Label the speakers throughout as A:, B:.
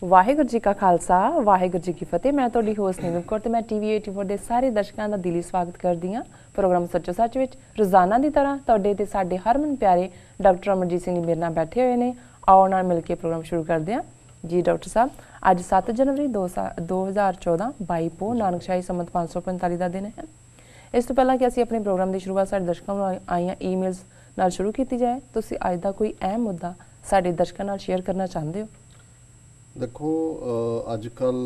A: ਵਾਹਿਗੁਰੂ जी का खालसा वाहिगुरू जी की फतेह। मैं तुहाडी होस्ट नीलम कौर ते मैं TV 84 ਦੇ ਸਾਰੇ ਦਰਸ਼ਕਾਂ ਦਾ ਦਿਲੀ ਸਵਾਗਤ ਕਰਦੀ ਹਾਂ ਪ੍ਰੋਗਰਾਮ ਸੱਚੋ ਸੱਚ ਵਿੱਚ। ਰੋਜ਼ਾਨਾ ਦੀ ਤਰ੍ਹਾਂ ਤੁਹਾਡੇ ਤੇ ਸਾਡੇ ਹਰਮਨ ਪਿਆਰੇ ਡਾਕਟਰ ਅਮਰਜੀਤ ਸਿੰਘ ਮੇਰੇ ਨਾਲ ਬੈਠੇ ਹੋਏ ਨੇ। ਆਓ ਨਾਲ ਮਿਲ ਕੇ ਪ੍ਰੋਗਰਾਮ ਸ਼ੁਰੂ ਕਰਦੇ ਹਾਂ ਜੀ। ਡਾਕਟਰ ਸਾਹਿਬ, ਅੱਜ 7 जनवरी 2014 22 ਪੋਹ ਨਾਨਕਸ਼ਾਹੀ ਸੰਮਤ 545 ਦਾ ਦਿਨ ਹੈ। ਇਸ ਤੋਂ ਪਹਿਲਾਂ ਕਿ ਅਸੀਂ ਆਪਣੇ ਪ੍ਰੋਗਰਾਮ ਦੀ ਸ਼ੁਰੂਆਤ ਸਾਡੇ ਦਰਸ਼ਕਾਂ ਨੂੰ ਆਈਆਂ ਈਮੇਲਸ ਨਾਲ ਸ਼ੁਰੂ ਕੀਤੀ ਜਾਏ, ਤੁਸੀਂ ਅੱਜ ਦਾ ਕੋਈ ਅਹਿਮ ਮੁੱਦਾ ਸਾਡੇ ਦਰਸ਼ਕਾਂ ਨਾਲ ਸ਼ੇਅਰ ਕਰਨਾ ਚਾਹੁੰਦੇ ਹੋ?
B: देखो अजकल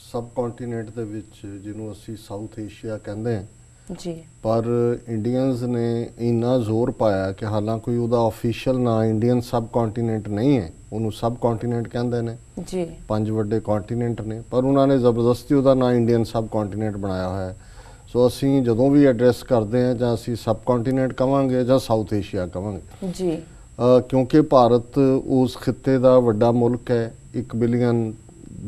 B: सब कॉन्टीनेंट ਦੇ ਵਿੱਚ ਜਿਹਨੂੰ ਅਸੀਂ ਸਾਊਥ ਏਸ਼ੀਆ ਕਹਿੰਦੇ ਹਾਂ
A: ਜੀ, ਪਰ
B: ਇੰਡੀਅਨਸ ਨੇ ਇੰਨਾ ਜ਼ੋਰ ਪਾਇਆ ਕਿ ਹਾਲਾਂਕਿ ਉਹਦਾ ਆਫੀਸ਼ੀਅਲ ਨਾਂ ਇੰਡੀਅਨ ਸਬ ਕੌਂਟੀਨੈਂਟ ਨਹੀਂ ਹੈ, ਉਹਨੂੰ ਸਬ ਕੌਂਟੀਨੈਂਟ ਕਹਿੰਦੇ ਨੇ
A: ਜੀ।
B: 5 ਵੱਡੇ ਕੌਂਟੀਨੈਂਟ ਨੇ, ਪਰ ਉਹਨਾਂ ਨੇ ਜ਼ਬਰਦਸਤੀ ਉਹਦਾ ਨਾਂ ਇੰਡੀਅਨ ਸਬ ਕੌਂਟੀਨੈਂਟ ਬਣਾਇਆ ਹੋਇਆ ਹੈ। ਸੋ ਅਸੀਂ ਜਦੋਂ ਵੀ ਐਡਰੈਸ ਕਰਦੇ ਹਾਂ ਜਾਂ ਅਸੀਂ ਸਬ ਕੌਂਟੀਨੈਂਟ ਕਵਾਂਗੇ ਜਾਂ ਸਾਊਥ ਏਸ਼ੀਆ ਕਵਾਂਗੇ
A: ਜੀ,
B: ਕਿਉਂਕਿ ਭਾਰਤ ਉਸ ਖਿੱਤੇ ਦਾ ਵੱਡਾ ਮੁਲਕ ਹੈ। 1 ਬਿਲੀਅਨ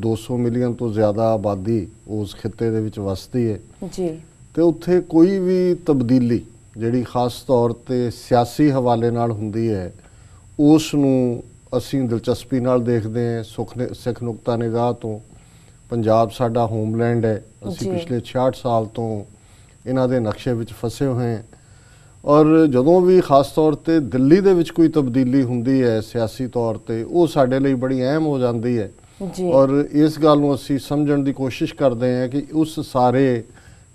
B: 200 ਮਿਲੀਅਨ ਤੋਂ ਜ਼ਿਆਦਾ ਆਬਾਦੀ ਉਸ ਖਿੱਤੇ ਦੇ ਵਿੱਚ ਵਸਦੀ ਹੈ
A: ਜੀ,
B: ਤੇ ਉੱਥੇ ਕੋਈ ਵੀ ਤਬਦੀਲੀ ਜਿਹੜੀ ਖਾਸ ਤੌਰ ਤੇ ਸਿਆਸੀ ਹਵਾਲੇ ਨਾਲ ਹੁੰਦੀ ਹੈ ਉਸ ਨੂੰ ਅਸੀਂ ਦਿਲਚਸਪੀ ਨਾਲ ਦੇਖਦੇ ਹਾਂ। ਸਿੱਖ ਨੁਕਤਾ ਨਿਗਾਹ ਤੋਂ ਪੰਜਾਬ ਸਾਡਾ ਹੋਮਲੈਂਡ ਹੈ। ਅਸੀਂ ਪਿਛਲੇ 66 ਸਾਲ ਤੋਂ ਇਹਨਾਂ ਦੇ ਨਕਸ਼ੇ ਵਿੱਚ ਫਸੇ ਹੋਏ ਹਾਂ ਔਰ ਜਦੋਂ ਵੀ ਖਾਸ ਤੌਰ ਤੇ ਦਿੱਲੀ ਦੇ ਵਿੱਚ ਕੋਈ ਤਬਦੀਲੀ ਹੁੰਦੀ ਹੈ ਸਿਆਸੀ ਤੌਰ ਤੇ, ਉਹ ਸਾਡੇ ਲਈ ਬੜੀ ਅਹਿਮ ਹੋ ਜਾਂਦੀ ਹੈ ਔਰ ਇਸ ਗੱਲ ਨੂੰ ਅਸੀਂ ਸਮਝਣ ਦੀ ਕੋਸ਼ਿਸ਼ ਕਰਦੇ ਹਾਂ ਕਿ ਉਸ ਸਾਰੇ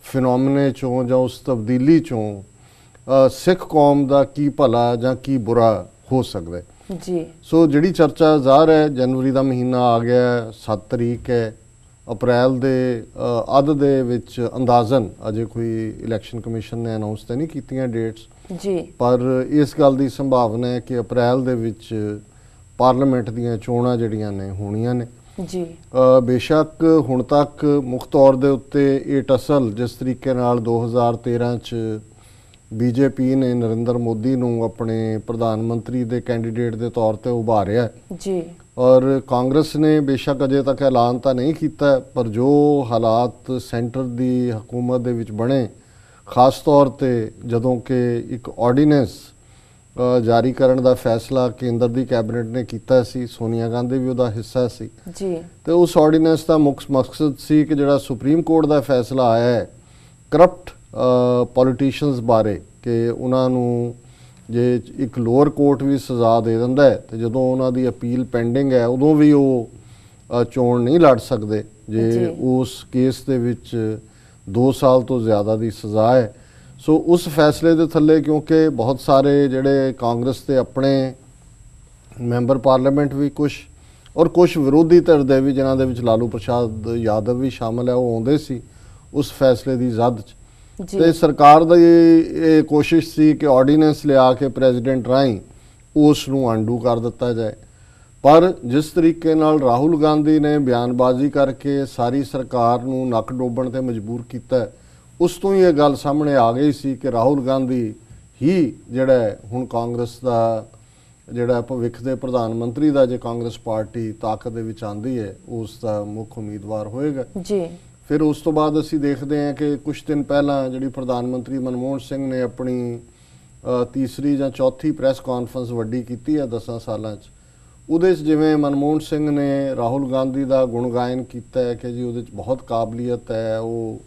B: ਫਿਨੋਮੇਨੇ ਚੋਂ ਜਾਂ ਉਸ ਤਬਦੀਲੀ ਚੋਂ ਸਿੱਖ ਕੌਮ ਦਾ ਕੀ ਭਲਾ ਜਾਂ ਕੀ ਬੁਰਾ ਹੋ ਸਕਦਾ ਹੈ
A: ਜੀ।
B: ਸੋ ਜਿਹੜੀ ਚਰਚਾ ਜ਼ਾਹਰ ਹੈ, ਜਨਵਰੀ ਦਾ ਮਹੀਨਾ ਆ ਗਿਆ, 7 ਤਰੀਕ ਹੈ, ਅਪ੍ਰੈਲ ਦੇ ਅੱਧ ਦੇ ਵਿੱਚ ਅੰਦਾਜ਼ਨ ਅਜੇ ਕੋਈ ਇਲੈਕਸ਼ਨ ਕਮਿਸ਼ਨ ਨੇ ਅਨਾਉਂਸ ਤਾਂ ਨਹੀਂ ਕੀਤੀਆਂ ਡੇਟਸ
A: ਜੀ, ਪਰ
B: ਇਸ ਗੱਲ ਦੀ ਸੰਭਾਵਨਾ ਹੈ ਕਿ ਅਪ੍ਰੈਲ ਦੇ ਵਿੱਚ ਪਾਰਲੀਮੈਂਟ ਦੀਆਂ ਚੋਣਾਂ ਜਿਹੜੀਆਂ ਨੇ ਹੋਣੀਆਂ ਨੇ
A: ਜੀ।
B: ਬੇਸ਼ੱਕ ਹੁਣ ਤੱਕ ਮੁੱਖ ਤੌਰ ਦੇ ਉੱਤੇ ਇਹ ਟਸਲ ਜਿਸ ਤਰੀਕੇ ਨਾਲ 2013 ਚ ਬੀਜੇਪੀ ਨੇ ਨਰਿੰਦਰ ਮੋਦੀ ਨੂੰ ਆਪਣੇ ਪ੍ਰਧਾਨ ਮੰਤਰੀ ਦੇ ਕੈਂਡੀਡੇਟ ਦੇ ਤੌਰ ਤੇ ਉਭਾਰਿਆ ਜੀ ਔਰ ਕਾਂਗਰਸ ਨੇ ਬੇਸ਼ੱਕ ਅਜੇ ਤੱਕ ਐਲਾਨ ਤਾਂ ਨਹੀਂ ਕੀਤਾ, ਪਰ ਜੋ ਹਾਲਾਤ ਸੈਂਟਰ ਦੀ ਹਕੂਮਤ ਦੇ ਵਿੱਚ ਬਣੇ, ਖਾਸ ਤੌਰ ਤੇ ਜਦੋਂ ਕਿ ਇੱਕ ਆਰਡੀਨੈਂਸ ਜਾਰੀ ਕਰਨ ਦਾ ਫੈਸਲਾ ਕੇਂਦਰ ਦੀ ਕੈਬਨਿਟ ਨੇ ਕੀਤਾ ਸੀ, ਸੋਨੀਆ ਗਾਂਧੀ ਵੀ ਉਹਦਾ ਹਿੱਸਾ ਸੀ ਜੀ, ਤੇ ਉਸ ਆਰਡੀਨੈਂਸ ਦਾ ਮੁੱਖ ਮਕਸਦ ਸੀ ਕਿ ਜਿਹੜਾ ਸੁਪਰੀਮ ਕੋਰਟ ਦਾ ਫੈਸਲਾ ਆਇਆ ਹੈ ਕਰਪਟ ਪੋਲੀਟੀਸ਼ੀਅਨਸ ਬਾਰੇ ਕਿ ਉਹਨਾਂ ਨੂੰ ਜੇ ਇੱਕ ਲੋਅਰ ਕੋਰਟ ਵੀ ਸਜ਼ਾ ਦੇ ਦਿੰਦਾ ਹੈ ਤੇ ਜਦੋਂ ਉਹਨਾਂ ਦੀ ਅਪੀਲ ਪੈਂਡਿੰਗ ਹੈ ਉਦੋਂ ਵੀ ਉਹ ਚੋਣ ਨਹੀਂ ਲੜ ਸਕਦੇ ਜੇ ਉਸ ਕੇਸ ਦੇ ਵਿੱਚ 2 ਸਾਲ ਤੋਂ ਜ਼ਿਆਦਾ ਦੀ ਸਜ਼ਾ ਹੈ। ਸੋ ਉਸ ਫੈਸਲੇ ਦੇ ਥੱਲੇ ਕਿਉਂਕਿ ਬਹੁਤ ਸਾਰੇ ਜਿਹੜੇ ਕਾਂਗਰਸ ਦੇ ਆਪਣੇ ਮੈਂਬਰ ਪਾਰਲੀਮੈਂਟ ਵੀ ਕੁਝ ਔਰ ਕੁਝ ਵਿਰੋਧੀ ਧਿਰ ਦੇ ਵੀ ਜਿਨ੍ਹਾਂ ਦੇ ਵਿੱਚ ਲਾਲੂ ਪ੍ਰਸਾਦ ਯਾਦਵ ਵੀ ਸ਼ਾਮਲ ਹੈ, ਉਹ ਆਉਂਦੇ ਸੀ ਉਸ ਫੈਸਲੇ ਦੀ ਜ਼ਦ 'ਚ ਤੇ ਸਰਕਾਰ ਦੀ ਇਹ ਕੋਸ਼ਿਸ਼ ਸੀ ਕਿ ਆਰਡੀਨੈਂਸ ਲਿਆ ਕੇ ਪ੍ਰੈਜ਼ੀਡੈਂਟ ਰਾਹੀਂ ਉਸ ਨੂੰ ਅਨਡੂ ਕਰ ਦਿੱਤਾ ਜਾਏ। ਪਰ ਜਿਸ ਤਰੀਕੇ ਨਾਲ ਰਾਹੁਲ ਗਾਂਧੀ ਨੇ ਬਿਆਨਬਾਜ਼ੀ ਕਰਕੇ ਸਾਰੀ ਸਰਕਾਰ ਨੂੰ ਨੱਕ ਡੋਬਣ ਤੇ ਮਜਬੂਰ ਕੀਤਾ, ਉਸ ਤੋਂ ਹੀ ਇਹ ਗੱਲ ਸਾਹਮਣੇ ਆ ਗਈ ਸੀ ਕਿ ਰਾਹੁਲ ਗਾਂਧੀ ਹੀ ਜਿਹੜਾ ਹੁਣ ਕਾਂਗਰਸ ਦਾ ਜਿਹੜਾ ਭਵਿੱਖ ਦੇ ਪ੍ਰਧਾਨ ਮੰਤਰੀ ਦਾ, ਜੇ ਕਾਂਗਰਸ ਪਾਰਟੀ ਤਾਕਤ ਦੇ ਵਿੱਚ ਆਉਂਦੀ ਹੈ, ਉਸ ਦਾ ਮੁੱਖ ਉਮੀਦਵਾਰ ਹੋਏਗਾ ਜੀ। ਫਿਰ ਉਸ ਤੋਂ ਬਾਅਦ ਅਸੀਂ ਦੇਖਦੇ ਹਾਂ ਕਿ ਕੁਝ ਦਿਨ ਪਹਿਲਾਂ ਜਿਹੜੀ ਪ੍ਰਧਾਨ ਮੰਤਰੀ ਮਨਮੋਹਨ ਸਿੰਘ ਨੇ ਆਪਣੀ ਤੀਸਰੀ ਜਾਂ ਚੌਥੀ ਪ੍ਰੈਸ ਕਾਨਫਰੰਸ ਵੱਡੀ ਕੀਤੀ ਹੈ 10 ਸਾਲਾਂ 'ਚ, ਉਹਦੇ 'ਚ ਜਿਵੇਂ ਮਨਮੋਹਨ ਸਿੰਘ ਨੇ ਰਾਹੁਲ ਗਾਂਧੀ ਦਾ ਗੁਣਗਾਇਨ ਕੀਤਾ ਹੈ ਕਿ ਜੀ ਉਹਦੇ 'ਚ ਬਹੁਤ ਕਾਬਲੀਅਤ ਹੈ, ਉਹ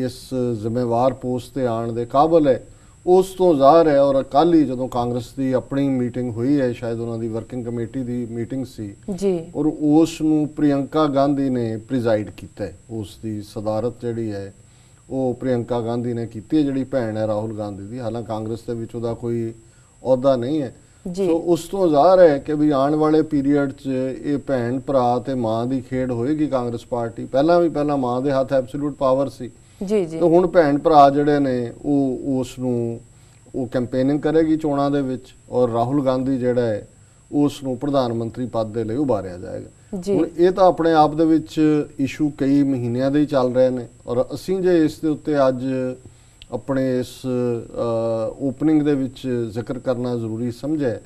B: ਇਸ ਜ਼ਿੰਮੇਵਾਰ ਪੋਸਟ 'ਤੇ ਆਉਣ ਦੇ ਕਾਬਲ ਹੈ, ਉਸ ਤੋਂ ਜ਼ਾਹਰ ਹੈ। ਔਰ ਕੱਲ੍ਹ ਹੀ ਜਦੋਂ ਕਾਂਗਰਸ ਦੀ ਆਪਣੀ ਮੀਟਿੰਗ ਹੋਈ ਹੈ, ਸ਼ਾਇਦ ਉਹਨਾਂ ਦੀ ਵਰਕਿੰਗ ਕਮੇਟੀ ਦੀ ਮੀਟਿੰਗ ਸੀ ਜੀ, ਔਰ ਉਸ ਨੂੰ ਪ੍ਰਿਯੰਕਾ ਗਾਂਧੀ ਨੇ ਪ੍ਰੀਜ਼ਾਈਡ ਕੀਤਾ ਹੈ। ਉਸ ਦੀ ਸਦਾਰਤ ਜਿਹੜੀ ਹੈ ਉਹ ਪ੍ਰਿਯੰਕਾ ਗਾਂਧੀ ਨੇ ਕੀਤੀ ਹੈ, ਜਿਹੜੀ ਭੈਣ ਹੈ ਰਾਹੁਲ ਗਾਂਧੀ ਦੀ। ਹਾਲਾਂਕਿ ਕਾਂਗਰਸ ਦੇ ਵਿੱਚ ਉਹਦਾ ਕੋਈ ਅਹੁਦਾ ਨਹੀਂ ਹੈ। ਸੋ ਉਸ ਤੋਂ ਜ਼ਾਹਰ ਹੈ ਕਿ ਵੀ ਆਉਣ ਵਾਲੇ ਪੀਰੀਅਡ 'ਚ ਇਹ ਭੈਣ ਭਰਾ ਤੇ ਮਾਂ ਦੀ ਖੇਡ ਹੋਏਗੀ ਕਾਂਗਰਸ ਪਾਰਟੀ। ਪਹਿਲਾਂ ਮਾਂ ਦੇ ਹੱਥ ਐਬਸੋਲੂਟ ਪਾਵਰ ਸੀ ਜੀ ਜੀ, ਤੇ ਹੁਣ ਭੈਣ ਭਰਾ ਜਿਹੜੇ ਨੇ ਉਹ ਉਸ ਨੂੰ ਉਹ ਕੈਂਪੇਨਿੰਗ ਕਰੇਗੀ ਚੋਣਾਂ ਦੇ ਵਿੱਚ ਔਰ ਰਾਹੁਲ ਗਾਂਧੀ ਜਿਹੜਾ ਹੈ ਉਸ ਨੂੰ ਪ੍ਰਧਾਨ ਮੰਤਰੀ ਪਦ ਦੇ ਲਈ ਉਭਾਰਿਆ ਜਾਏਗਾ। ਹੁਣ ਇਹ ਤਾਂ ਆਪਣੇ ਆਪ ਦੇ ਵਿੱਚ ਇਸ਼ੂ ਕਈ ਮਹੀਨਿਆਂ ਦੇ ਹੀ ਚੱਲ ਰਹੇ ਨੇ ਔਰ ਅਸੀਂ ਜੇ ਇਸ ਦੇ ਉੱਤੇ ਅੱਜ ਆਪਣੇ ਇਸ ਓਪਨਿੰਗ ਦੇ ਵਿੱਚ ਜ਼ਿਕਰ ਕਰਨਾ ਜ਼ਰੂਰੀ ਸਮਝਿਆ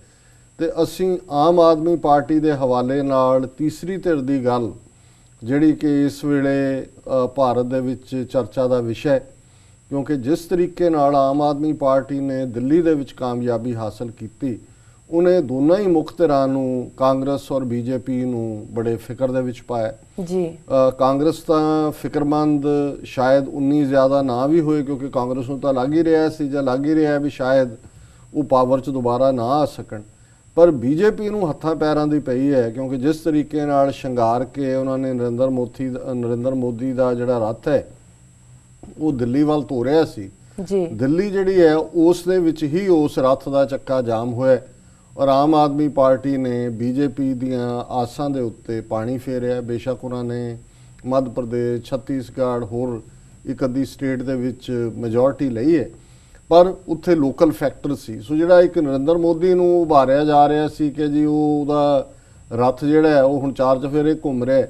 B: ਤੇ ਅਸੀਂ ਆਮ ਆਦਮੀ ਪਾਰਟੀ ਦੇ ਹਵਾਲੇ ਨਾਲ ਤੀਸਰੀ ਧਿਰ ਦੀ ਗੱਲ ਜਿਹੜੀ ਕਿ ਇਸ ਵੇਲੇ ਭਾਰਤ ਦੇ ਵਿੱਚ ਚਰਚਾ ਦਾ ਵਿਸ਼ਾ ਹੈ, ਕਿਉਂਕਿ ਜਿਸ ਤਰੀਕੇ ਨਾਲ ਆਮ ਆਦਮੀ ਪਾਰਟੀ ਨੇ ਦਿੱਲੀ ਦੇ ਵਿੱਚ ਕਾਮਯਾਬੀ ਹਾਸਲ ਕੀਤੀ ਉਹਨੇ ਦੋਨਾਂ ਹੀ ਮੁੱਖ ਧਿਰਾਂ ਨੂੰ, ਕਾਂਗਰਸ ਔਰ ਬੀਜੇਪੀ ਨੂੰ, ਬੜੇ ਫਿਕਰ ਦੇ ਵਿੱਚ ਪਾਇਆ
A: ਜੀ।
B: ਕਾਂਗਰਸ ਤਾਂ ਫਿਕਰਮੰਦ ਸ਼ਾਇਦ ਉਨੀ ਜ਼ਿਆਦਾ ਨਾ ਵੀ ਹੋਏ, ਕਿਉਂਕਿ ਕਾਂਗਰਸ ਨੂੰ ਤਾਂ ਲੱਗ ਹੀ ਰਿਹਾ ਸੀ ਜਾਂ ਲੱਗ ਹੀ ਰਿਹਾ ਵੀ ਸ਼ਾਇਦ ਉਹ ਪਾਵਰ 'ਚ ਦੁਬਾਰਾ ਨਾ ਆ ਸਕਣ, ਪਰ ਬੀਜੇਪੀ ਨੂੰ ਹੱਥਾਂ ਪੈਰਾਂ ਦੀ ਪਈ ਹੈ, ਕਿਉਂਕਿ ਜਿਸ ਤਰੀਕੇ ਨਾਲ ਸ਼ਿੰਗਾਰ ਕੇ ਉਹਨਾਂ ਨੇ ਨਰਿੰਦਰ ਮੋਦੀ ਦਾ ਜਿਹੜਾ ਰੱਥ ਹੈ ਉਹ ਦਿੱਲੀ ਵੱਲ ਤੋਰਿਆ ਸੀ
A: ਜੀ।
B: ਦਿੱਲੀ ਜਿਹੜੀ ਹੈ ਉਸ ਦੇ ਵਿੱਚ ਹੀ ਉਸ ਰੱਥ ਦਾ ਚੱਕਾ ਜਾਮ ਹੋਇਆ ਔਰ ਆਮ ਆਦਮੀ ਪਾਰਟੀ ਨੇ ਬੀਜੇਪੀ ਦੀਆਂ ਆਸਾਂ ਦੇ ਉੱਤੇ ਪਾਣੀ ਫੇਰਿਆ। ਬੇਸ਼ੱਕ ਉਹਨਾਂ ਨੇ ਮੱਧ ਪ੍ਰਦੇਸ਼, ਛੱਤੀਸਗੜ੍ਹ, ਹੋਰ ਇੱਕ ਅੱਧੀ ਸਟੇਟ ਦੇ ਵਿੱਚ ਮੈਜੋਰਟੀ ਲਈ ਹੈ, ਪਰ ਉੱਥੇ ਲੋਕਲ ਫੈਕਟਰ ਸੀ। ਸੋ ਜਿਹੜਾ ਇੱਕ ਨਰਿੰਦਰ ਮੋਦੀ ਨੂੰ ਉਭਾਰਿਆ ਜਾ ਰਿਹਾ ਸੀ ਕਿ ਜੀ ਉਹਦਾ ਰੱਥ ਜਿਹੜਾ ਹੈ ਉਹ ਹੁਣ ਚਾਰ ਚਫੇਰੇ ਘੁੰਮ ਰਿਹਾ,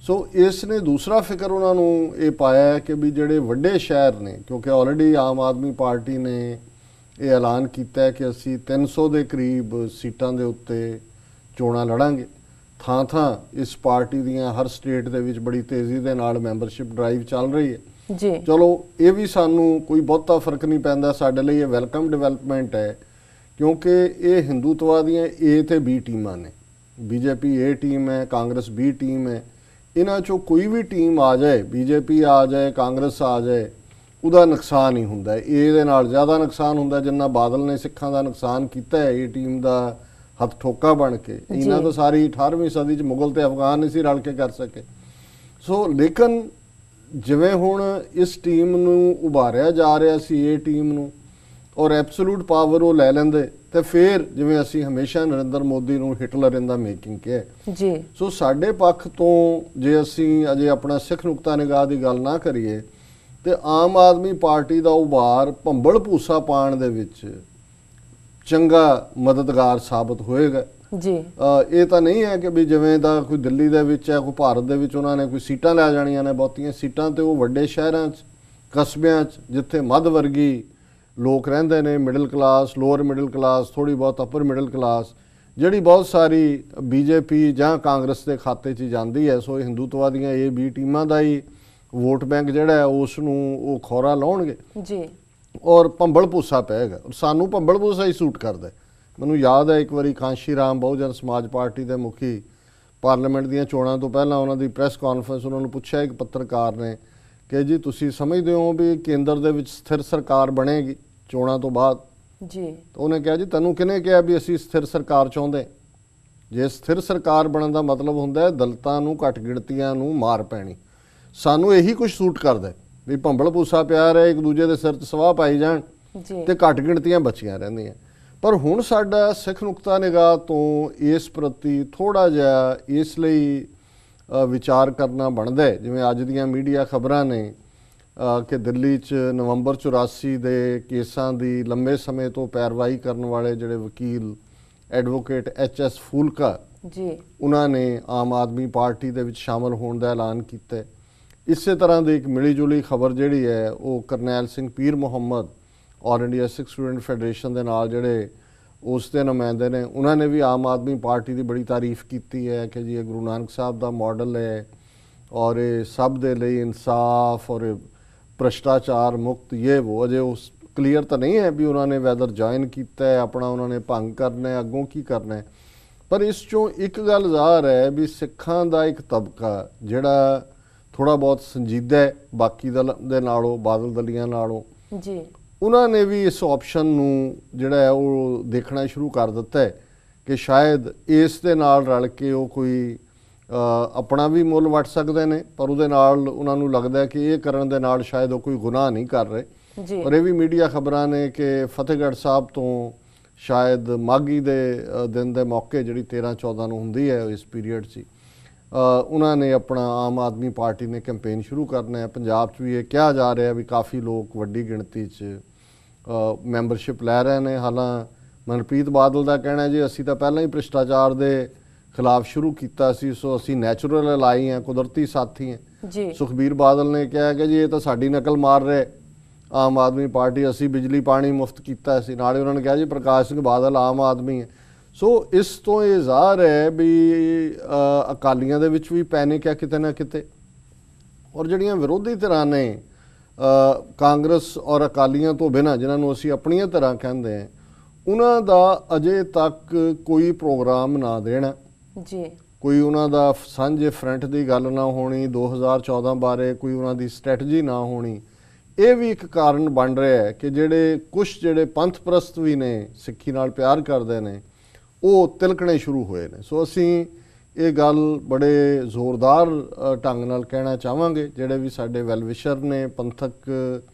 B: ਸੋ ਇਸ ਨੇ ਦੂਸਰਾ ਫਿਕਰ ਉਹਨਾਂ ਨੂੰ ਇਹ ਪਾਇਆ ਕਿ ਵੀ ਜਿਹੜੇ ਵੱਡੇ ਸ਼ਹਿਰ ਨੇ, ਕਿਉਂਕਿ ਆਲਰੇਡੀ ਆਮ ਆਦਮੀ ਪਾਰਟੀ ਨੇ ਇਹ ਐਲਾਨ ਕੀਤਾ ਹੈ ਕਿ ਅਸੀਂ 300 ਦੇ ਕਰੀਬ ਸੀਟਾਂ ਦੇ ਉੱਤੇ ਚੋਣਾਂ ਲੜਾਂਗੇ। ਥਾਂ ਥਾਂ ਇਸ ਪਾਰਟੀ ਦੀਆਂ ਹਰ ਸਟੇਟ ਦੇ ਵਿੱਚ ਬੜੀ ਤੇਜ਼ੀ ਦੇ ਨਾਲ ਮੈਂਬਰਸ਼ਿਪ ਡਰਾਈਵ ਚੱਲ ਰਹੀ ਹੈ
A: ਜੀ।
B: ਚਲੋ ਇਹ ਵੀ ਸਾਨੂੰ ਕੋਈ ਬਹੁਤਾ ਫਰਕ ਨਹੀਂ ਪੈਂਦਾ, ਸਾਡੇ ਲਈ ਇਹ ਵੈਲਕਮ ਡਿਵੈਲਪਮੈਂਟ ਹੈ, ਕਿਉਂਕਿ ਇਹ ਹਿੰਦੂਤਵਾ ਦੀਆਂ ਏ ਤੇ ਬੀ ਟੀਮਾਂ ਨੇ। ਬੀਜੇਪੀ ਏ ਟੀਮ ਹੈ, ਕਾਂਗਰਸ ਬੀ ਟੀਮ ਹੈ। ਇਹਨਾਂ 'ਚੋਂ ਕੋਈ ਵੀ ਟੀਮ ਆ ਜਾਏ, ਬੀਜੇਪੀ ਆ ਜਾਏ, ਕਾਂਗਰਸ ਆ ਜਾਏ, ਉਹਦਾ ਨੁਕਸਾਨ ਹੀ ਹੁੰਦਾ ਹੈ। ਇਹਦੇ ਨਾਲ ਜ਼ਿਆਦਾ ਨੁਕਸਾਨ ਹੁੰਦਾ ਜਿੰਨਾ ਬਾਦਲ ਨੇ ਸਿੱਖਾਂ ਦਾ ਨੁਕਸਾਨ ਕੀਤਾ ਹੈ ਇਹ ਟੀਮ ਦਾ ਹੱਥ ਠੋਕਾ ਬਣ ਕੇ। ਇਹਨਾਂ ਤਾਂ ਸਾਰੀ 18ਵੀਂ ਸਦੀ 'ਚ ਮੁਗਲ ਤੇ ਅਫਗਾਨ ਨਹੀਂ ਸੀ ਰਲ ਕੇ ਕਰ ਸਕੇ। ਸੋ ਲੇਕਿਨ ਜਿਵੇਂ ਹੁਣ ਇਸ ਟੀਮ ਨੂੰ ਉਭਾਰਿਆ ਜਾ ਰਿਹਾ ਸੀ, ਇਹ ਟੀਮ ਨੂੰ, ਔਰ ਐਬਸੋਲੂਟ ਪਾਵਰ ਉਹ ਲੈ ਲੈਂਦੇ ਤੇ ਫਿਰ ਜਿਵੇਂ ਅਸੀਂ ਹਮੇਸ਼ਾ ਨਰਿੰਦਰ ਮੋਦੀ ਨੂੰ ਹਿਟਲਰ ਇਨ ਦਾ ਮੇਕਿੰਗ ਕਿਹਾ
A: ਜੀ।
B: ਸੋ ਸਾਡੇ ਪੱਖ ਤੋਂ ਜੇ ਅਸੀਂ ਅਜੇ ਆਪਣਾ ਸਿੱਖ ਨੁਕਤਾ ਨਿਗਾਹ ਦੀ ਗੱਲ ਨਾ ਕਰੀਏ ਤੇ ਆਮ ਆਦਮੀ ਪਾਰਟੀ ਦਾ ਉਭਾਰ ਭੰਬਲ ਭੂਸਾ ਪਾਉਣ ਦੇ ਵਿੱਚ ਚੰਗਾ ਮਦਦਗਾਰ ਸਾਬਤ ਹੋਏਗਾ
A: ਜੀ।
B: ਇਹ ਤਾਂ ਨਹੀਂ ਹੈ ਕਿ ਵੀ ਜਿਵੇਂ ਦਾ ਕੋਈ ਦਿੱਲੀ ਦੇ ਵਿੱਚ ਹੈ, ਕੋਈ ਭਾਰਤ ਦੇ ਵਿੱਚ ਉਹਨਾਂ ਨੇ ਕੋਈ ਸੀਟਾਂ ਲੈ ਜਾਣੀਆਂ ਨੇ ਬਹੁਤੀਆਂ ਸੀਟਾਂ, ਤੇ ਉਹ ਵੱਡੇ ਸ਼ਹਿਰਾਂ 'ਚ, ਕਸਬਿਆਂ 'ਚ ਜਿੱਥੇ ਮੱਧ ਵਰਗੀ ਲੋਕ ਰਹਿੰਦੇ ਨੇ, middle class, lower middle class, ਥੋੜੀ ਬਹੁਤ ਅਪਰ ਮਿਡਲ ਕਲਾਸ, ਜਿਹੜੀ ਬਹੁਤ ਸਾਰੀ ਬੀਜੇਪੀ ਜਾਂ ਕਾਂਗਰਸ ਦੇ ਖਾਤੇ 'ਚ ਜਾਂਦੀ ਹੈ। ਸੋ ਇਹ ਹਿੰਦੂਤਵਾ ਦੀਆਂ ਇਹ ਬੀ ਟੀਮਾਂ ਦਾ ਹੀ ਵੋਟ ਬੈਂਕ ਜਿਹੜਾ ਹੈ ਉਸ ਨੂੰ ਉਹ ਖੋਰਾ ਲਾਉਣਗੇ
A: ਜੀ
B: ਔਰ ਭੰਬਲ ਭੂਸਾ ਪਏਗਾ। ਸਾਨੂੰ ਭੰਬਲ ਭੂਸਾ ਹੀ ਸੂਟ ਕਰਦਾ। ਮੈਨੂੰ ਯਾਦ ਹੈ ਇੱਕ ਵਾਰੀ ਕਾਂਸ਼ੀ ਰਾਮ ਬਹੁਜਨ ਸਮਾਜ ਪਾਰਟੀ ਦੇ ਮੁਖੀ ਪਾਰਲੀਮੈਂਟ ਦੀਆਂ ਚੋਣਾਂ ਤੋਂ ਪਹਿਲਾਂ ਉਹਨਾਂ ਦੀ ਪ੍ਰੈਸ ਕਾਨਫਰੰਸ, ਉਹਨਾਂ ਨੂੰ ਪੁੱਛਿਆ ਇੱਕ ਪੱਤਰਕਾਰ ਨੇ ਕਿ ਜੀ ਤੁਸੀਂ ਸਮਝਦੇ ਹੋ ਵੀ ਕੇਂਦਰ ਦੇ ਵਿੱਚ ਸਥਿਰ ਸਰਕਾਰ ਬਣੇਗੀ ਚੋਣਾਂ ਤੋਂ ਬਾਅਦ
A: ਜੀ?
B: ਤਾਂ ਉਹਨੇ ਕਿਹਾ ਜੀ ਤੈਨੂੰ ਕਿਹਨੇ ਕਿਹਾ ਵੀ ਅਸੀਂ ਸਥਿਰ ਸਰਕਾਰ ਚਾਹੁੰਦੇ? ਜੇ ਸਥਿਰ ਸਰਕਾਰ ਬਣਨ ਦਾ ਮਤਲਬ ਹੁੰਦਾ ਹੈ ਦਲਿਤਾਂ ਨੂੰ, ਘੱਟ ਗਿਣਤੀਆਂ ਨੂੰ ਮਾਰ ਪੈਣੀ। ਸਾਨੂੰ ਇਹੀ ਕੁਝ ਸੂਟ ਕਰਦਾ ਵੀ ਭੰਬਲ ਭੂਸਾ ਪਿਆ ਰਿਹਾ, ਇੱਕ ਦੂਜੇ ਦੇ ਸਿਰ 'ਚ ਸਵਾਹ ਪਾਈ ਜਾਣ ਤੇ ਘੱਟ ਗਿਣਤੀਆਂ ਬਚੀਆਂ ਰਹਿੰਦੀਆਂ। ਪਰ ਹੁਣ ਸਾਡਾ ਸਿੱਖ ਨੁਕਤਾ ਨਿਗਾਹ ਤੋਂ ਇਸ ਪ੍ਰਤੀ ਥੋੜਾ ਜਿਹਾ ਇਸ ਲਈ ਵਿਚਾਰ ਕਰਨਾ ਬਣਦਾ ਹੈ। ਜਿਵੇਂ ਅੱਜ ਦੀਆਂ ਮੀਡੀਆ ਖਬਰਾਂ ਨੇ ਕਿ ਦਿੱਲੀ 'ਚ ਨਵੰਬਰ 84 ਦੇ ਕੇਸਾਂ ਦੀ ਲੰਬੇ ਸਮੇਂ ਤੋਂ ਪੈਰਵਾਈ ਕਰਨ ਵਾਲੇ ਜਿਹੜੇ ਵਕੀਲ ਐਡਵੋਕੇਟ HS ਫੂਲਕਾ ਜੀ, ਉਹਨਾਂ ਨੇ ਆਮ ਆਦਮੀ ਪਾਰਟੀ ਦੇ ਵਿੱਚ ਸ਼ਾਮਲ ਹੋਣ ਦਾ ਐਲਾਨ ਕੀਤਾ। ਇਸੇ ਤਰ੍ਹਾਂ ਦੀ ਇੱਕ ਮਿਲੀ ਜੁਲੀ ਖਬਰ ਜਿਹੜੀ ਹੈ ਉਹ ਕਰਨੈਲ ਸਿੰਘ ਪੀਰ ਮੁਹੰਮਦ ਆਲ ਇੰਡੀਆ ਸਿੱਖ ਸਟੂਡੈਂਟ ਫੈਡਰੇਸ਼ਨ ਦੇ ਨਾਲ ਜਿਹੜੇ ਉਸ ਦੇ ਨੁਮਾਇੰਦੇ ਨੇ, ਉਹਨਾਂ ਨੇ ਵੀ ਆਮ ਆਦਮੀ ਪਾਰਟੀ ਦੀ ਬੜੀ ਤਾਰੀਫ ਕੀਤੀ ਹੈ ਕਿ ਜੀ ਇਹ ਗੁਰੂ ਨਾਨਕ ਸਾਹਿਬ ਦਾ ਮਾਡਲ ਹੈ ਔਰ ਇਹ ਸਭ ਦੇ ਲਈ ਇਨਸਾਫ ਔਰ ਭ੍ਰਿਸ਼ਟਾਚਾਰ ਮੁਕਤ ਇਹ ਉਹ। ਅਜੇ ਉਸ ਕਲੀਅਰ ਤਾਂ ਨਹੀਂ ਹੈ ਵੀ ਉਹਨਾਂ ਨੇ ਵੈਦਰ ਜੁਆਇਨ ਕੀਤਾ ਹੈ ਆਪਣਾ, ਉਹਨਾਂ ਨੇ ਭੰਗ ਕਰਨਾ ਹੈ, ਅੱਗੋਂ ਕੀ ਕਰਨਾ ਹੈ। ਪਰ ਇਸ 'ਚੋਂ ਇੱਕ ਗੱਲ ਜ਼ਾਹਰ ਹੈ ਵੀ ਸਿੱਖਾਂ ਦਾ ਇੱਕ ਤਬਕਾ ਜਿਹੜਾ ਥੋੜ੍ਹਾ ਬਹੁਤ ਸੰਜੀਦਾ ਹੈ ਬਾਕੀ ਦਲ ਦੇ ਨਾਲੋਂ, ਬਾਦਲ ਦਲੀਆਂ ਨਾਲੋਂ ਜੀ, ਉਹਨਾਂ ਨੇ ਵੀ ਇਸ ਆਪਸ਼ਨ ਨੂੰ ਜਿਹੜਾ ਹੈ ਉਹ ਦੇਖਣਾ ਸ਼ੁਰੂ ਕਰ ਦਿੱਤਾ ਹੈ ਕਿ ਸ਼ਾਇਦ ਇਸ ਦੇ ਨਾਲ ਰਲ ਕੇ ਉਹ ਕੋਈ ਆਪਣਾ ਵੀ ਮੁੱਲ ਵੱਟ ਸਕਦੇ ਨੇ, ਪਰ ਉਹਦੇ ਨਾਲ ਉਹਨਾਂ ਨੂੰ ਲੱਗਦਾ ਹੈ ਕਿ ਇਹ ਕਰਨ ਦੇ ਨਾਲ ਸ਼ਾਇਦ ਉਹ ਕੋਈ ਗੁਨਾਹ ਨਹੀਂ ਕਰ ਰਹੇ। ਪਰ ਇਹ ਵੀ ਮੀਡੀਆ ਖਬਰਾਂ ਨੇ ਕਿ ਫਤਿਹਗੜ੍ਹ ਸਾਹਿਬ ਤੋਂ ਸ਼ਾਇਦ ਮਾਘੀ ਦੇ ਦਿਨ ਦੇ ਮੌਕੇ ਜਿਹੜੀ 13-14 ਨੂੰ ਹੁੰਦੀ ਹੈ ਇਸ ਪੀਰੀਅਡ 'ਚ ਉਹਨਾਂ ਨੇ ਆਪਣਾ ਆਮ ਆਦਮੀ ਪਾਰਟੀ ਨੇ ਕੈਂਪੇਨ ਸ਼ੁਰੂ ਕਰਨਾ ਹੈ। ਪੰਜਾਬ 'ਚ ਵੀ ਇਹ ਕਿਹਾ ਜਾ ਰਿਹਾ ਵੀ ਕਾਫੀ ਲੋਕ ਵੱਡੀ ਗਿਣਤੀ 'ਚ ਮੈਂਬਰਸ਼ਿਪ ਲੈ ਰਹੇ ਨੇ। ਹਾਲਾਂ ਮਨਪ੍ਰੀਤ ਬਾਦਲ ਦਾ ਕਹਿਣਾ ਜੀ ਅਸੀਂ ਤਾਂ ਪਹਿਲਾਂ ਹੀ ਭ੍ਰਿਸ਼ਟਾਚਾਰ ਦੇ ਖਿਲਾਫ ਸ਼ੁਰੂ ਕੀਤਾ ਸੀ, ਸੋ ਅਸੀਂ ਨੈਚੁਰਲ ਅਲਾਈ ਹਾਂ, ਕੁਦਰਤੀ ਸਾਥੀ ਹਾਂ ਜੀ। ਸੁਖਬੀਰ ਬਾਦਲ ਨੇ ਕਿਹਾ ਕਿ ਜੀ ਇਹ ਤਾਂ ਸਾਡੀ ਨਕਲ ਮਾਰ ਰਹੇ ਆਮ ਆਦਮੀ ਪਾਰਟੀ, ਅਸੀਂ ਬਿਜਲੀ ਪਾਣੀ ਮੁਫਤ ਕੀਤਾ ਸੀ। ਨਾਲੇ ਉਹਨਾਂ ਨੇ ਕਿਹਾ ਜੀ ਪ੍ਰਕਾਸ਼ ਸਿੰਘ ਬਾਦਲ ਆਮ ਆਦਮੀ ਹੈ। ਸੋ ਇਸ ਤੋਂ ਇਹ ਜ਼ਾਹਰ ਹੈ ਵੀ ਅਕਾਲੀਆਂ ਦੇ ਵਿੱਚ ਵੀ ਪੈਨਿਕ ਹੈ ਕਿਤੇ ਨਾ ਕਿਤੇ, ਔਰ ਜਿਹੜੀਆਂ ਵਿਰੋਧੀ ਧਿਰਾਂ ਨੇ ਕਾਂਗਰਸ ਔਰ ਅਕਾਲੀਆਂ ਤੋਂ ਬਿਨਾਂ, ਜਿਨ੍ਹਾਂ ਨੂੰ ਅਸੀਂ ਆਪਣੀਆਂ ਧਿਰਾਂ ਕਹਿੰਦੇ ਹਾਂ, ਉਹਨਾਂ ਦਾ ਅਜੇ ਤੱਕ ਕੋਈ ਪ੍ਰੋਗਰਾਮ ਨਾ ਦੇਣਾ
A: ਜੀ,
B: ਕੋਈ ਉਹਨਾਂ ਦਾ ਸਾਂਝੇ ਫਰੰਟ ਦੀ ਗੱਲ ਨਾ ਹੋਣੀ, 2014 ਬਾਰੇ ਕੋਈ ਉਹਨਾਂ ਦੀ ਸਟ੍ਰੈਟਜੀ ਨਾ ਹੋਣੀ, ਇਹ ਵੀ ਇੱਕ ਕਾਰਨ ਬਣ ਰਿਹਾ ਹੈ ਕਿ ਜਿਹੜੇ ਪੰਥ ਪ੍ਰਸਤ ਵੀ ਨੇ, ਸਿੱਖੀ ਨਾਲ ਪਿਆਰ ਕਰਦੇ ਨੇ, ਉਹ ਤਿਲਕਣੇ ਸ਼ੁਰੂ ਹੋਏ ਨੇ। ਸੋ ਅਸੀਂ ਇਹ ਗੱਲ ਬੜੇ ਜ਼ੋਰਦਾਰ ਢੰਗ ਨਾਲ ਕਹਿਣਾ ਚਾਹਾਂਗੇ ਜਿਹੜੇ ਵੀ ਸਾਡੇ ਵੈਲਵਿਸ਼ਰ ਨੇ ਪੰਥਕ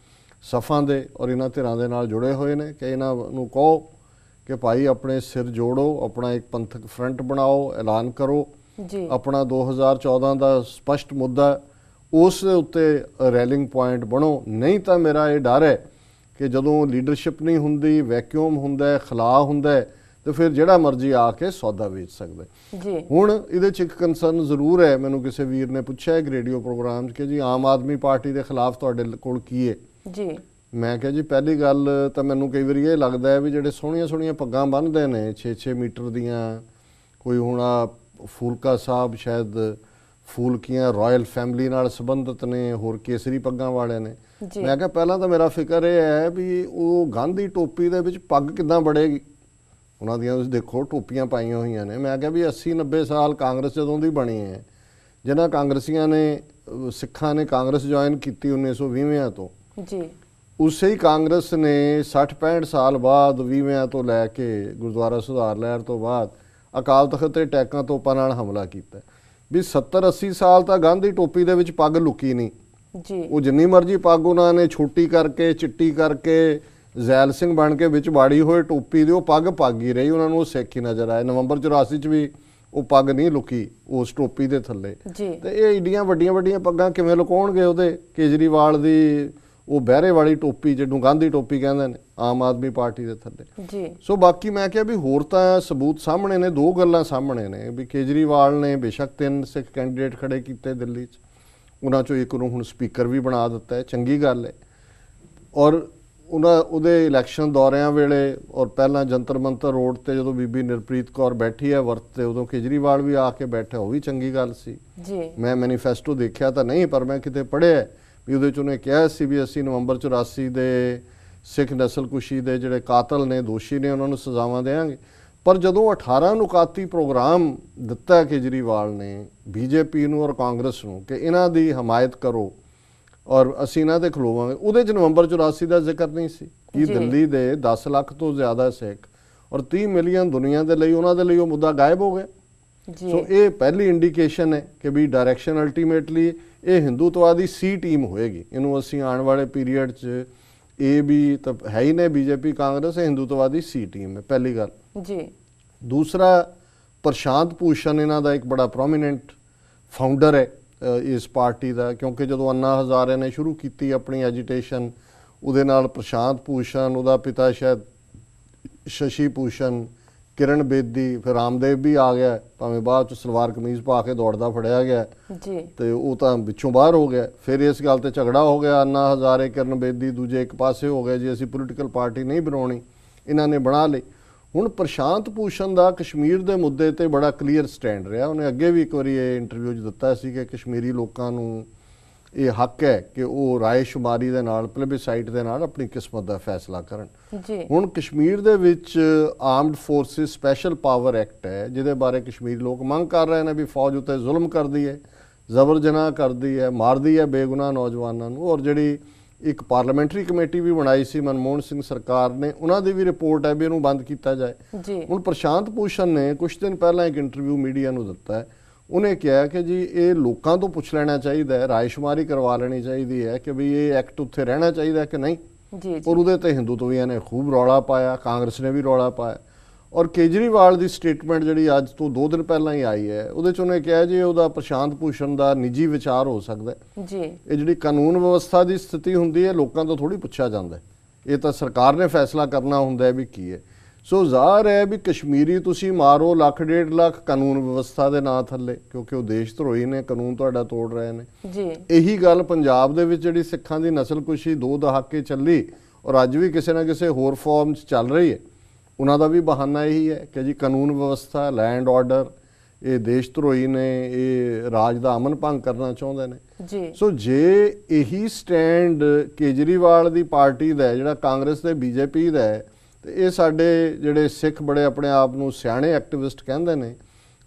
B: ਸਫਾਂ ਦੇ ਔਰ ਇਹਨਾਂ ਧਿਰਾਂ ਦੇ ਨਾਲ ਜੁੜੇ ਹੋਏ ਨੇ ਕਿ ਇਹਨਾਂ ਨੂੰ ਕਹੋ ਕਿ ਭਾਈ ਆਪਣੇ ਸਿਰ ਜੋੜੋ, ਆਪਣਾ ਇੱਕ ਪੰਥਕ ਫਰੰਟ ਬਣਾਓ, ਐਲਾਨ ਕਰੋ
A: ਜੀ, ਆਪਣਾ
B: 2014 ਦਾ ਸਪਸ਼ਟ ਮੁੱਦਾ ਉਸ ਦੇ ਉੱਤੇ ਰੈਲਿੰਗ ਪੁਆਇੰਟ ਬਣੋ। ਨਹੀਂ ਤਾਂ ਮੇਰਾ ਇਹ ਡਰ ਹੈ ਕਿ ਜਦੋਂ ਲੀਡਰਸ਼ਿਪ ਨਹੀਂ ਹੁੰਦੀ, ਵੈਕਿਊਮ ਹੁੰਦਾ, ਖਲਾ ਹੁੰਦਾ, ਤੇ ਫਿਰ ਜਿਹੜਾ ਮਰਜ਼ੀ ਆ ਕੇ ਸੌਦਾ ਵੇਚ ਸਕਦਾ
A: ਜੀ।
B: ਹੁਣ ਇਹਦੇ 'ਚ ਇੱਕ ਕੰਸਰਨ ਜ਼ਰੂਰ ਹੈ, ਮੈਨੂੰ ਕਿਸੇ ਵੀਰ ਨੇ ਪੁੱਛਿਆ ਇੱਕ ਰੇਡੀਓ ਪ੍ਰੋਗਰਾਮ 'ਚ ਕਿ ਜੀ ਆਮ ਆਦਮੀ ਪਾਰਟੀ ਦੇ ਖਿਲਾਫ ਤੁਹਾਡੇ ਕੋਲ ਕੀ ਹੈ
A: ਜੀ।
B: ਮੈਂ ਕਿਹਾ ਜੀ ਪਹਿਲੀ ਗੱਲ ਤਾਂ ਮੈਨੂੰ ਕਈ ਵਾਰੀ ਇਹ ਲੱਗਦਾ ਹੈ ਵੀ ਜਿਹੜੇ ਸੋਹਣੀਆਂ ਸੋਹਣੀਆਂ ਪੱਗਾਂ ਬੰਨ੍ਹਦੇ ਨੇ 6-6 ਮੀਟਰ ਦੀਆਂ, ਕੋਈ ਹੁਣ ਫੂਲਕਾ ਸਾਹਿਬ ਸ਼ਾਇਦ ਫੂਲਕੀਆਂ ਰਾਇਲ ਫੈਮਿਲੀ ਨਾਲ ਸੰਬੰਧਿਤ ਨੇ, ਹੋਰ ਕੇਸਰੀ ਪੱਗਾਂ ਵਾਲੇ ਨੇ। ਮੈਂ ਕਿਹਾ ਪਹਿਲਾਂ ਤਾਂ ਮੇਰਾ ਫਿਕਰ ਇਹ ਹੈ ਵੀ ਉਹ ਗਾਂਧੀ ਟੋਪੀ ਦੇ ਵਿੱਚ ਪੱਗ ਕਿੱਦਾਂ ਬੜੇਗੀ, ਉਹਨਾਂ ਦੀਆਂ ਤੁਸੀਂ ਦੇਖੋ ਟੋਪੀਆਂ ਪਾਈਆਂ ਹੋਈਆਂ ਨੇ। ਮੈਂ ਕਿਹਾ ਵੀ 80-90 ਸਾਲ ਕਾਂਗਰਸ ਜਦੋਂ ਦੀ ਬਣੀ ਹੈ, ਜਿਨ੍ਹਾਂ ਕਾਂਗਰਸੀਆਂ ਨੇ ਸਿੱਖਾਂ ਨੇ ਕਾਂਗਰਸ ਜੁਆਇਨ ਕੀਤੀ 1920 ਤੋਂ
A: ਜੀ,
B: ਉਸੇ ਹੀ ਕਾਂਗਰਸ ਨੇ 60-65 ਸਾਲ ਬਾਅਦ 20 ਤੋਂ ਲੈ ਕੇ ਗੁਰਦੁਆਰਾ ਸੁਧਾਰ ਲਹਿਰ ਤੋਂ ਬਾਅਦ ਅਕਾਲ ਤਖਤ ਤੇ ਟੈਕਾਂ ਤੋਪਾਂ ਨਾਲ ਹਮਲਾ ਕੀਤਾ ਵੀ 70-80 ਸਾਲ ਤਾਂ ਗਾਂਧੀ ਟੋਪੀ ਦੇ ਵਿੱਚ ਪੱਗ ਲੁਕੀ ਨਹੀਂ
A: ਜੀ। ਉਹ
B: ਜਿੰਨੀ ਮਰਜ਼ੀ ਪੱਗ ਉਹਨਾਂ ਨੇ ਛੋਟੀ ਕਰਕੇ ਚਿੱਟੀ ਕਰਕੇ ਜ਼ੈਲ ਸਿੰਘ ਬਣ ਕੇ ਵਿੱਚ ਬਾੜੀ ਹੋਏ ਟੋਪੀ ਦੀ, ਉਹ ਪੱਗ ਹੀ ਰਹੀ, ਉਹਨਾਂ ਨੂੰ ਉਹ ਸਿੱਖ ਹੀ ਨਜ਼ਰ ਆਏ। ਨਵੰਬਰ 84 ਚ ਵੀ ਉਹ ਪੱਗ ਨਹੀਂ ਲੁਕੀ ਉਸ ਟੋਪੀ ਦੇ ਥੱਲੇ। ਤੇ ਇਹ ਏਡੀਆਂ ਵੱਡੀਆਂ ਪੱਗਾਂ ਕਿਵੇਂ ਲੁਕਾਉਣਗੇ ਉਹਦੇ? ਕੇਜਰੀਵਾਲ ਦੀ ਉਹ ਬਹਿਰੇ ਵਾਲੀ ਟੋਪੀ ਜਿਹਨੂੰ ਗਾਂਧੀ ਟੋਪੀ ਕਹਿੰਦੇ ਨੇ ਆਮ ਆਦਮੀ ਪਾਰਟੀ ਦੇ ਥੱਲੇ। ਸੋ ਬਾਕੀ ਮੈਂ ਕਿਹਾ ਵੀ ਹੋਰ ਤਾਂ ਸਬੂਤ ਸਾਹਮਣੇ ਨੇ, ਦੋ ਗੱਲਾਂ ਸਾਹਮਣੇ ਨੇ ਵੀ ਕੇਜਰੀਵਾਲ ਨੇ ਬੇਸ਼ੱਕ 3 ਸਿੱਖ ਕੈਂਡੀਡੇਟ ਖੜੇ ਕੀਤੇ ਦਿੱਲੀ 'ਚ, ਉਹਨਾਂ 'ਚੋਂ ਇੱਕ ਨੂੰ ਹੁਣ ਸਪੀਕਰ ਵੀ ਬਣਾ ਦਿੱਤਾ ਹੈ, ਚੰਗੀ ਗੱਲ ਹੈ। ਔਰ ਉਹਦੇ ਇਲੈਕਸ਼ਨ ਦੌਰਿਆਂ ਵੇਲੇ ਔਰ ਪਹਿਲਾਂ ਜੰਤਰ ਮੰਤਰ ਰੋਡ ਤੇ ਜਦੋਂ ਬੀਬੀ ਨਿਰਪ੍ਰੀਤ ਕੌਰ ਬੈਠੀ ਹੈ ਵਰਤ ਤੇ, ਉਦੋਂ ਕੇਜਰੀਵਾਲ ਵੀ ਆ ਕੇ ਬੈਠਾ, ਉਹ ਵੀ ਚੰਗੀ ਗੱਲ ਸੀ। ਮੈਂ ਮੈਨੀਫੈਸਟੋ ਦੇਖਿਆ ਤਾਂ ਨਹੀਂ, ਪਰ ਮੈਂ ਕਿਤੇ ਪੜ੍ਹਿਆ ਵੀ ਉਹਦੇ 'ਚ ਉਹਨੇ ਕਿਹਾ ਸੀ ਵੀ ਅਸੀਂ ਨਵੰਬਰ 84 ਦੇ ਸਿੱਖ ਨਸਲਕੁਸ਼ੀ ਦੇ ਜਿਹੜੇ ਕਾਤਲ ਨੇ, ਦੋਸ਼ੀ ਨੇ, ਉਹਨਾਂ ਨੂੰ ਸਜ਼ਾਵਾਂ ਦੇਵਾਂਗੇ। ਪਰ ਜਦੋਂ 18 ਨੁਕਾਤੀ ਪ੍ਰੋਗਰਾਮ ਦਿੱਤਾ ਕੇਜਰੀਵਾਲ ਨੇ ਬੀਜੇਪੀ ਨੂੰ ਔਰ ਕਾਂਗਰਸ ਨੂੰ ਕਿ ਇਹਨਾਂ ਦੀ ਹਮਾਇਤ ਕਰੋ ਔਰ ਅਸੀਂ ਇਹਨਾਂ ਦੇ ਖਲੋਵਾਂਗੇ, ਉਹਦੇ 'ਚ ਨਵੰਬਰ 84 ਦਾ ਜ਼ਿਕਰ ਨਹੀਂ ਸੀ ਕਿ ਦਿੱਲੀ ਦੇ 10 ਲੱਖ ਤੋਂ ਜ਼ਿਆਦਾ ਸਿੱਖ ਔਰ 30 ਮਿਲੀਅਨ ਦੁਨੀਆ ਦੇ ਲਈ, ਉਹਨਾਂ ਦੇ ਲਈ ਉਹ ਮੁੱਦਾ ਗਾਇਬ ਹੋ ਗਿਆ। ਸੋ ਇਹ ਪਹਿਲੀ ਇੰਡੀਕੇਸ਼ਨ ਹੈ ਕਿ ਵੀ ਡਾਇਰੈਕਸ਼ਨ ਅਲਟੀਮੇਟਲੀ ਇਹ ਹਿੰਦੂਤਵਾ ਦੀ ਸੀ ਟੀਮ ਹੋਏਗੀ। ਇਹਨੂੰ ਅਸੀਂ ਆਉਣ ਵਾਲੇ ਪੀਰੀਅਡ 'ਚ ਇਹ ਵੀ ਤਾਂ ਹੈ ਹੀ ਨੇ ਬੀਜੇਪੀ ਕਾਂਗਰਸ, ਇਹ ਹਿੰਦੂਤਵਾ ਦੀ ਸੀ ਟੀਮ ਹੈ, ਪਹਿਲੀ ਗੱਲ ਜੀ। ਦੂਸਰਾ, ਪ੍ਰਸ਼ਾਂਤ ਭੂਸ਼ਣ ਇਹਨਾਂ ਦਾ ਇੱਕ ਬੜਾ ਪ੍ਰੋਮੀਨੈਂਟ ਫਾਊਂਡਰ ਹੈ ਇਸ ਪਾਰਟੀ ਦਾ, ਕਿਉਂਕਿ ਜਦੋਂ ਅੰਨਾ ਹਜ਼ਾਰੇ ਨੇ ਸ਼ੁਰੂ ਕੀਤੀ ਆਪਣੀ ਐਜੀਟੇਸ਼ਨ, ਉਹਦੇ ਨਾਲ ਪ੍ਰਸ਼ਾਂਤ ਭੂਸ਼ਣ, ਉਹਦਾ ਪਿਤਾ ਸ਼ਾਇਦ ਸ਼ਸ਼ੀ ਭੂਸ਼ਣ, ਕਿਰਨ ਬੇਦੀ, ਫਿਰ ਰਾਮਦੇਵ ਵੀ ਆ ਗਿਆ, ਭਾਵੇਂ ਬਾਅਦ 'ਚ ਸਲਵਾਰ ਕਮੀਜ਼ ਪਾ ਕੇ ਦੌੜਦਾ ਫੜਿਆ ਗਿਆ ਤੇ ਉਹ ਤਾਂ ਵਿੱਚੋਂ ਬਾਹਰ ਹੋ ਗਿਆ। ਫਿਰ ਇਸ ਗੱਲ ਤੇ ਝਗੜਾ ਹੋ ਗਿਆ, ਅੰਨਾ ਹਜ਼ਾਰੇ, ਕਿਰਨ ਬੇਦੀ ਦੂਜੇ ਇੱਕ ਪਾਸੇ ਹੋ ਗਏ, ਜੀ ਅਸੀਂ ਪੋਲੀਟੀਕਲ ਪਾਰਟੀ ਨਹੀਂ ਬਣਾਉਣੀ, ਇਹਨਾਂ ਨੇ ਬਣਾ ਲਈ। ਹੁਣ ਪ੍ਰਸ਼ਾਂਤ ਭੂਸ਼ਣ ਦਾ ਕਸ਼ਮੀਰ ਦੇ ਮੁੱਦੇ ਤੇ ਬੜਾ ਕਲੀਅਰ ਸਟੈਂਡ ਰਿਹਾ। ਉਹਨੇ ਅੱਗੇ ਵੀ ਇੱਕ ਵਾਰੀ ਇਹ ਇੰਟਰਵਿਊ 'ਚ ਦਿੱਤਾ ਸੀ ਕਿ ਕਸ਼ਮੀਰੀ ਲੋਕਾਂ ਨੂੰ ਇਹ ਹੱਕ ਹੈ ਕਿ ਉਹ ਰਾਏਸ਼ੁਮਾਰੀ ਦੇ ਨਾਲ, ਪਲੇਬਿਸਾਈਟ ਦੇ ਨਾਲ ਆਪਣੀ ਕਿਸਮਤ ਦਾ ਫੈਸਲਾ ਕਰਨ। ਹੁਣ ਕਸ਼ਮੀਰ ਦੇ ਵਿੱਚ armed forces special power act ਹੈ, ਜਿਹਦੇ ਬਾਰੇ ਕਸ਼ਮੀਰੀ ਲੋਕ ਮੰਗ ਕਰ ਰਹੇ ਨੇ ਵੀ ਫੌਜ ਉੱਤੇ ਜ਼ੁਲਮ ਕਰਦੀ ਹੈ, ਜ਼ਬਰ ਜਨਾਹ ਕਰਦੀ ਹੈ, ਮਾਰਦੀ ਹੈ ਬੇਗੁਨਾਹ ਨੌਜਵਾਨਾਂ ਨੂੰ। ਔਰ ਜਿਹੜੀ ਇੱਕ ਪਾਰਲੀਮੈਂਟਰੀ ਕਮੇਟੀ ਵੀ ਬਣਾਈ ਸੀ ਮਨਮੋਹਨ ਸਿੰਘ ਸਰਕਾਰ ਨੇ, ਉਹਨਾਂ ਦੀ ਵੀ ਰਿਪੋਰਟ ਹੈ ਵੀ ਇਹਨੂੰ ਬੰਦ ਕੀਤਾ ਜਾਏ। ਹੁਣ ਪ੍ਰਸ਼ਾਂਤ ਭੂਸ਼ਣ ਨੇ ਕੁਝ ਦਿਨ ਪਹਿਲਾਂ ਇੱਕ ਇੰਟਰਵਿਊ ਮੀਡੀਆ ਨੂੰ ਦਿੱਤਾ ਹੈ, ਉਹਨੇ ਕਿਹਾ ਕਿ ਜੀ ਇਹ ਲੋਕਾਂ ਤੋਂ ਪੁੱਛ ਲੈਣਾ ਚਾਹੀਦਾ ਹੈ, ਰਾਏਸ਼ੁਮਾਰੀ ਕਰਵਾ ਲੈਣੀ ਚਾਹੀਦੀ ਹੈ ਕਿ ਵੀ ਇਹ ਐਕਟ ਉੱਥੇ ਰਹਿਣਾ ਚਾਹੀਦਾ ਕਿ ਨਹੀਂ। ਔਰ ਉਹਦੇ ਤੇ ਹਿੰਦੂਤਵੀਆਂ ਨੇ ਖੂਬ ਰੌਲਾ ਪਾਇਆ, ਕਾਂਗਰਸ ਨੇ ਵੀ ਰੌਲਾ ਪਾਇਆ। ਔਰ ਕੇਜਰੀਵਾਲ ਦੀ ਸਟੇਟਮੈਂਟ ਜਿਹੜੀ ਅੱਜ ਤੋਂ 2 ਦਿਨ ਪਹਿਲਾਂ ਹੀ ਆਈ ਹੈ, ਉਹਦੇ 'ਚ ਉਹਨੇ ਕਿਹਾ ਜੀ ਉਹਦਾ ਪ੍ਰਸ਼ਾਂਤ ਭੂਸ਼ਣ ਦਾ ਨਿੱਜੀ ਵਿਚਾਰ ਹੋ ਸਕਦਾ ਜੀ। ਇਹ ਜਿਹੜੀ ਕਾਨੂੰਨ ਵਿਵਸਥਾ ਦੀ ਸਥਿਤੀ ਹੁੰਦੀ ਹੈ, ਲੋਕਾਂ ਤੋਂ ਥੋੜੀ ਪੁੱਛਿਆ ਜਾਂਦਾ, ਇਹ ਤਾਂ ਸਰਕਾਰ ਨੇ ਫੈਸਲਾ ਕਰਨਾ ਹੁੰਦਾ ਹੈ ਵੀ ਕੀ ਹੈ। ਸੋ ਜ਼ਾਹਰ ਹੈ ਵੀ ਕਸ਼ਮੀਰੀ ਤੁਸੀਂ ਮਾਰੋ 1.5 ਲੱਖ ਕਾਨੂੰਨ ਵਿਵਸਥਾ ਦੇ ਨਾਂ ਥੱਲੇ, ਕਿਉਂਕਿ ਉਹ ਦੇਸ਼ ਧਰੋਹੀ ਨੇ, ਕਾਨੂੰਨ ਤੁਹਾਡਾ ਤੋੜ ਰਹੇ ਨੇ ਜੀ। ਇਹੀ ਗੱਲ ਪੰਜਾਬ ਦੇ ਵਿੱਚ ਜਿਹੜੀ ਸਿੱਖਾਂ ਦੀ ਨਸਲਕੁਸ਼ੀ 2 ਦਹਾਕੇ ਚੱਲੀ ਔਰ ਅੱਜ ਵੀ ਕਿਸੇ ਨਾ ਕਿਸੇ ਹੋਰ ਫਾਰਮ 'ਚ ਚੱਲ ਰਹੀ ਹੈ, ਉਹਨਾਂ ਦਾ ਵੀ ਬਹਾਨਾ ਇਹੀ ਹੈ ਕਿ ਜੀ ਕਾਨੂੰਨ ਵਿਵਸਥਾ, ਲੈਂਡ ਆਰਡਰ, ਇਹ ਦੇਸ਼ ਧਰੋਹੀ ਨੇ, ਇਹ ਰਾਜ ਦਾ ਅਮਨ ਭੰਗ ਕਰਨਾ ਚਾਹੁੰਦੇ ਨੇ। ਸੋ ਜੇ ਇਹੀ ਸਟੈਂਡ ਕੇਜਰੀਵਾਲ ਦੀ ਪਾਰਟੀ ਦਾ, ਜਿਹੜਾ ਕਾਂਗਰਸ ਤੇ ਬੀਜੇਪੀ ਦਾ ਹੈ, ਤੇ ਇਹ ਸਾਡੇ ਜਿਹੜੇ ਸਿੱਖ ਬੜੇ ਆਪਣੇ ਆਪ ਨੂੰ ਸਿਆਣੇ ਐਕਟਿਵਿਸਟ ਕਹਿੰਦੇ ਨੇ,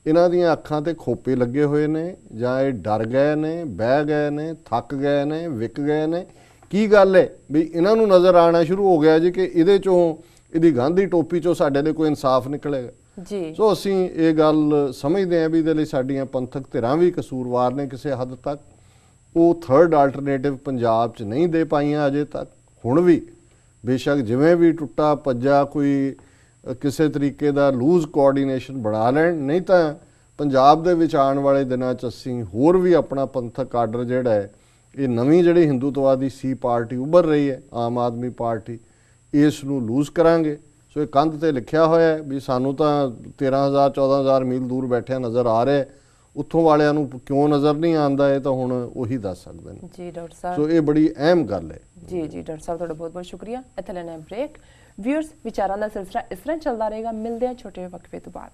B: ਇਹਨਾਂ ਦੀਆਂ ਅੱਖਾਂ ਤੇ ਖੋਪੇ ਲੱਗੇ ਹੋਏ ਨੇ, ਜਾਂ ਇਹ ਡਰ ਗਏ ਨੇ, ਬਹਿ ਗਏ ਨੇ, ਥੱਕ ਗਏ ਨੇ, ਵਿਕ ਗਏ ਨੇ, ਕੀ ਗੱਲ ਹੈ ਵੀ ਇਹਨਾਂ ਨੂੰ ਨਜ਼ਰ ਆਉਣਾ ਸ਼ੁਰੂ ਹੋ ਗਿਆ ਜੀ ਕਿ ਇਹਦੇ ਚੋਂ, ਇਹਦੀ ਗਾਂਧੀ ਟੋਪੀ ਚੋਂ ਸਾਡੇ ਲਈ ਕੋਈ ਇਨਸਾਫ ਨਿਕਲੇਗਾ ਜੀ। ਸੋ ਅਸੀਂ ਇਹ ਗੱਲ ਸਮਝਦੇ ਹਾਂ ਵੀ ਇਹਦੇ ਲਈ ਸਾਡੀਆਂ ਪੰਥਕ ਧਿਰਾਂ ਵੀ ਕਸੂਰਵਾਰ ਨੇ ਕਿਸੇ ਹੱਦ ਤੱਕ। ਉਹ ਥਰਡ ਆਲਟਰਨੇਟਿਵ ਪੰਜਾਬ 'ਚ ਨਹੀਂ ਦੇ ਪਾਈਆਂ ਅਜੇ ਤੱਕ। ਹੁਣ ਵੀ ਬੇਸ਼ੱਕ ਜਿਵੇਂ ਵੀ ਟੁੱਟਾ ਭੱਜਾ ਕੋਈ ਕਿਸੇ ਤਰੀਕੇ ਦਾ ਲੂਜ਼ ਕੋਆਰਡੀਨੇਸ਼ਨ ਬਣਾ ਲੈਣ, ਨਹੀਂ ਤਾਂ ਪੰਜਾਬ ਦੇ ਵਿੱਚ ਆਉਣ ਵਾਲੇ ਦਿਨਾਂ 'ਚ ਅਸੀਂ ਹੋਰ ਵੀ ਆਪਣਾ ਪੰਥਕ ਆਰਡਰ ਜਿਹੜਾ ਹੈ, ਇਹ ਨਵੀਂ ਜਿਹੜੀ ਹਿੰਦੂਤਵਾ ਦੀ ਸੀ ਪਾਰਟੀ ਉੱਭਰ ਰਹੀ ਹੈ, ਆਮ ਆਦਮੀ ਪਾਰਟੀ, ਇਸ ਨੂੰ ਲੂਜ਼ ਕਰਾਂਗੇ। ਸੋ ਇਹ ਕੰਧ ਤੇ ਲਿਖਿਆ ਹੋਇਆ ਹੈ ਵੀ ਸਾਨੂੰ ਤਾਂ 13,000 14,000 ਮੀਲ ਦੂਰ ਬੈਠਿਆ ਨਜ਼ਰ ਆ ਰਿਹਾ, ਉੱਥੋਂ ਵਾਲਿਆਂ ਨੂੰ ਕਿਉਂ ਨਜ਼ਰ ਨਹੀਂ ਆਉਂਦਾ, ਇਹ ਤਾਂ ਹੁਣ ਉਹੀ ਦੱਸ ਸਕਦੇ ਨੇ
A: ਜੀ ਡਾਕਟਰ ਸਾਹਿਬ।
B: ਸੋ ਇਹ ਬੜੀ ਅਹਿਮ ਗੱਲ ਹੈ
A: ਜੀ ਡਾਕਟਰ ਸਾਹਿਬ, ਤੁਹਾਡਾ ਬਹੁਤ ਬਹੁਤ ਸ਼ੁਕਰੀਆ। ਇੱਥੇ ਲੈਣਾ ਬ੍ਰੇਕ। ਵਿਊਅਰਸ, ਵਿਚਾਰਾਂ ਦਾ ਸਿਲਸਿਲਾ ਇਸ ਤਰ੍ਹਾਂ ਚੱਲਦਾ ਰਹੇਗਾ। ਮਿਲਦੇ ਹਾਂ ਛੋਟੇ ਵਕਫੇ ਤੋਂ ਬਾਅਦ।